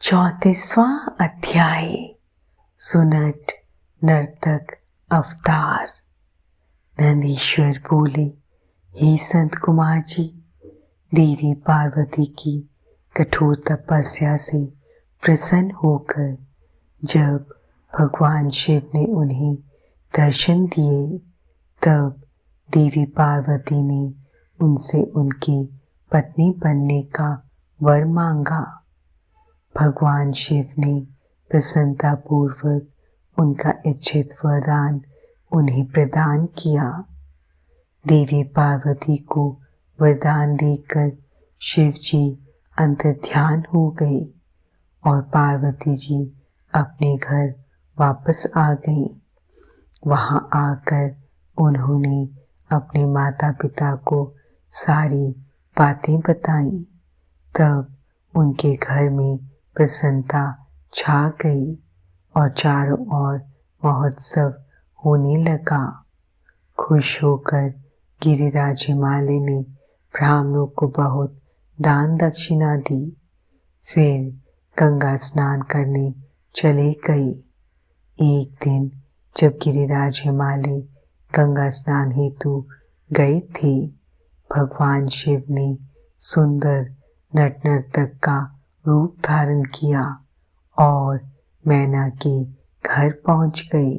34वां अध्याय। सुनट नर्तक अवतार। नंदीश्वर बोले, हे संत कुमार जी, देवी पार्वती की कठोर तपस्या से प्रसन्न होकर जब भगवान शिव ने उन्हें दर्शन दिए, तब देवी पार्वती ने उनसे उनकी पत्नी बनने का वर मांगा। भगवान शिव ने प्रसन्नता पूर्वक उनका इच्छित वरदान उन्हें प्रदान किया। देवी पार्वती को वरदान देकर शिव जी अंतर्ध्यान हो गए और पार्वती जी अपने घर वापस आ गई। वहां आकर उन्होंने अपने माता पिता को सारी बातें बताई। तब उनके घर में प्रसन्नता छा गई और चारों ओर महोत्सव होने लगा। खुश होकर गिरिराज हिमालय ने ब्राह्मणों को बहुत दान दक्षिणा दी। फिर गंगा स्नान करने चले गए। एक दिन जब गिरिराज हिमालय गंगा स्नान हेतु गए थे, भगवान शिव ने सुंदर नट नर्तक का रूप धारण किया और मैना के घर पहुंच गए।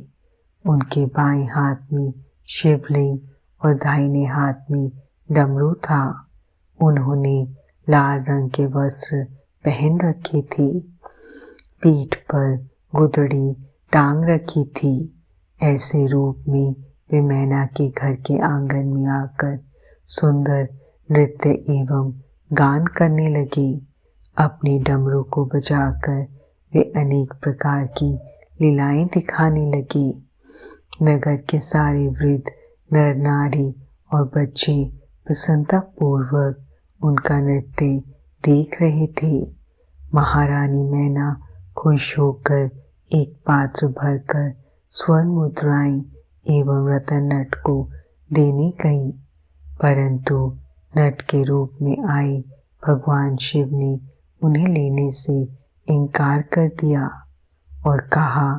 उनके बाएं हाथ में शिवलिंग और दाहिने हाथ में डमरू था। उन्होंने लाल रंग के वस्त्र पहन रखे थे। पीठ पर गुदड़ी टांग रखी थी। ऐसे रूप में वे मैना के घर के आंगन में आकर सुंदर नृत्य एवं गान करने लगे। अपने डमरू को बजाकर वे अनेक प्रकार की लीलाएं दिखाने लगे। नगर के सारे वृद्ध, नर नारी और बच्चे प्रसन्नता पूर्वक उनका नृत्य देख रहे थे। महारानी मैना खुश होकर एक पात्र भरकर स्वर्ण मुद्राएं एवं रतन नट को देने गई, परंतु नट के रूप में आए भगवान शिव ने उन्हें लेने से इनकार कर दिया और कहा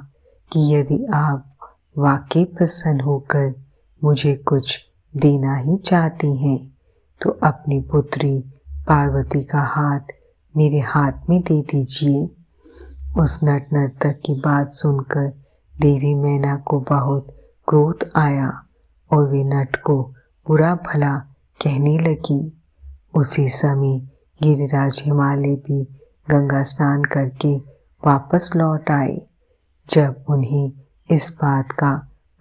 कि यदि आप वाकई प्रसन्न होकर मुझे कुछ देना ही चाहती हैं, तो अपनी पुत्री पार्वती का हाथ मेरे हाथ में दे दीजिए। उस नट नर्तक की बात सुनकर देवी मैना को बहुत क्रोध आया और वे नट को बुरा भला कहने लगी। उसी समय गिरिराज हिमालय भी गंगा स्नान करके वापस लौट आए। जब उन्हें इस बात का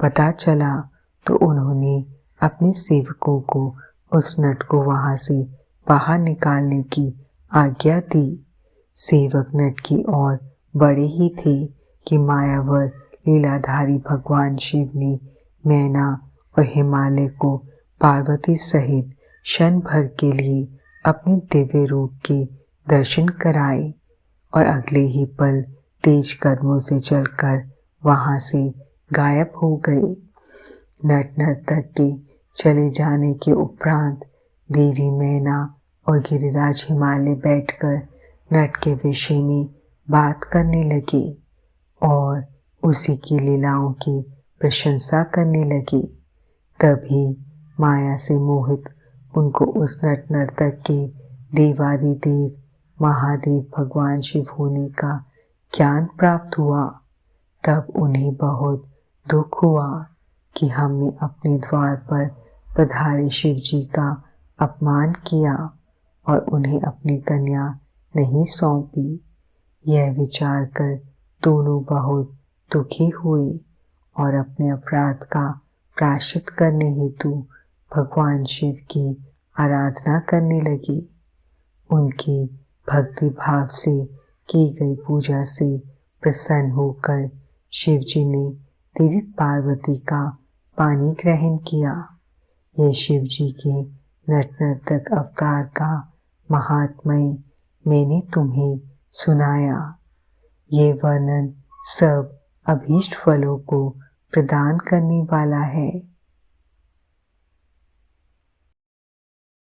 पता चला तो उन्होंने अपने सेवकों को उस नट को वहां से बाहर निकालने की आज्ञा दी। सेवक नट की ओर बड़े ही थे कि मायावर लीलाधारी भगवान शिव ने मैना और हिमालय को पार्वती सहित क्षण भर के लिए अपने दिव्य रूप के दर्शन कराए और अगले ही पल तेज कदमों से चलकर वहां से गायब हो गए। नट नर्तक के चले जाने के उपरांत देवी मैना और गिरिराज हिमालय बैठकर नट के विषय में बात करने लगे और उसी की लीलाओं की प्रशंसा करने लगे। तभी माया से मोहित उनको उस नट नर्तक के देवादिदेव महादेव भगवान शिव होने का ज्ञान प्राप्त हुआ। तब उन्हें बहुत दुख हुआ कि हमने अपने द्वार पर पधारे शिव जी का अपमान किया और उन्हें अपनी कन्या नहीं सौंपी। यह विचार कर दोनों बहुत दुखी हुए और अपने अपराध का प्रायश्चित करने हेतु भगवान शिव की आराधना करने लगे। उनकी भक्ति भाव से की गई पूजा से प्रसन्न होकर शिव जी ने देवी पार्वती का पानी ग्रहण किया। यह शिव जी के नट नर्तक अवतार का महात्म्य मैंने तुम्हें सुनाया। ये वर्णन सब अभीष्ट फलों को प्रदान करने वाला है।